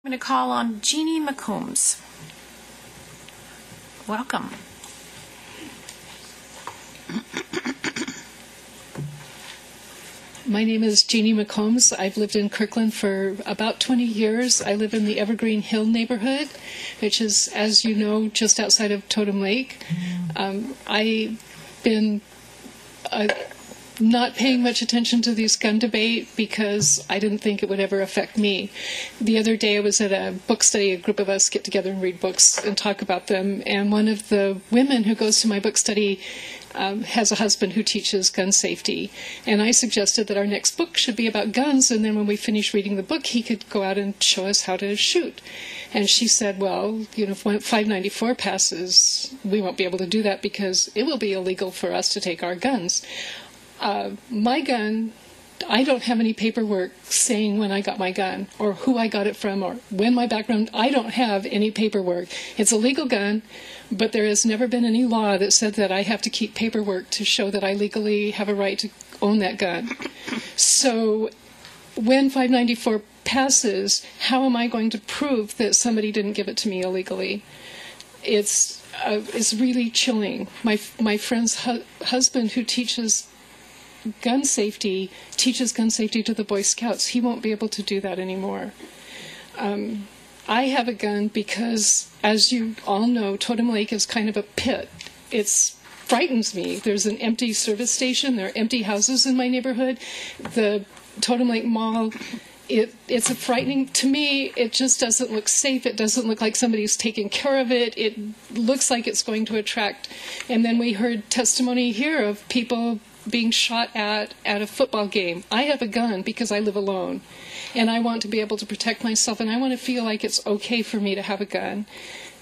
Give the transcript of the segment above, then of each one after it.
I'm going to call on Jeannie McCombs. Welcome. My name is Jeannie McCombs. I've lived in Kirkland for about 20 years. I live in the Evergreen Hill neighborhood, which is, as you know, just outside of Totem Lake. I've been not paying much attention to this gun debate because I didn't think it would ever affect me. The other day I was at a book study. A group of us get together and read books and talk about them, and one of the women who goes to my book study has a husband who teaches gun safety, and I suggested that our next book should be about guns, and then when we finish reading the book he could go out and show us how to shoot. And she said, well, you know, if 594 passes, we won't be able to do that because it will be illegal for us to take our guns. My gun, I don't have any paperwork saying when I got my gun or who I got it from or when my background. I don't have any paperwork. It's a legal gun, but there has never been any law that said that I have to keep paperwork to show that I legally have a right to own that gun. So when 594 passes, how am I going to prove that somebody didn't give it to me illegally? It's really chilling. My friend's husband, who teaches gun safety to the Boy Scouts. He won't be able to do that anymore. I have a gun because, as you all know, Totem Lake is kind of a pit. It frightens me. There's an empty service station. There are empty houses in my neighborhood. The Totem Lake Mall, it's a frightening, to me, it just doesn't look safe. It doesn't look like somebody's taking care of it. It looks like it's going to attract. And then we heard testimony here of people being shot at a football game. I have a gun because I live alone, and I want to be able to protect myself, and I want to feel like it's okay for me to have a gun,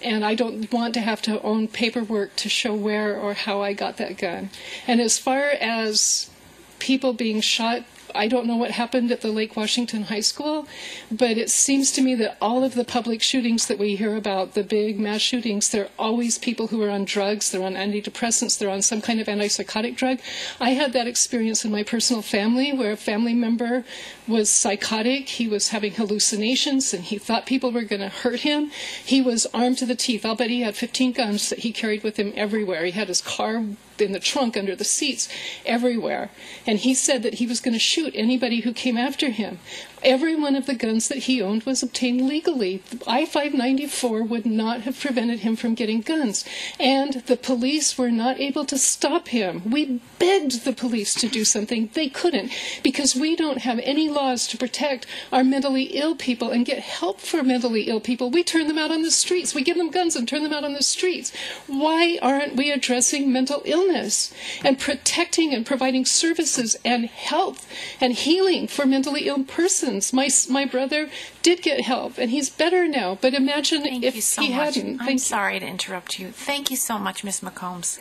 and I don't want to have to own paperwork to show where or how I got that gun. And as far as people being shot, I don't know what happened at the Lake Washington High School, but it seems to me that all of the public shootings that we hear about, the big mass shootings, they're always people who are on drugs, they're on antidepressants, they're on some kind of antipsychotic drug. I had that experience in my personal family where a family member was psychotic. He was having hallucinations and he thought people were going to hurt him. He was armed to the teeth. I'll bet he had 15 guns that he carried with him everywhere. He had his car in the trunk, under the seats, everywhere. And he said that he was going to shoot anybody who came after him. Every one of the guns that he owned was obtained legally. I-594 would not have prevented him from getting guns. And the police were not able to stop him. We begged the police to do something. They couldn't, because we don't have any laws to protect our mentally ill people and get help for mentally ill people. We turn them out on the streets. We give them guns and turn them out on the streets. Why aren't we addressing mental illness and protecting and providing services and health and healing for mentally ill persons? My brother did get help, and he's better now. But imagine if he hadn't. I'm sorry to interrupt you. Thank you so much, Ms. McCombs.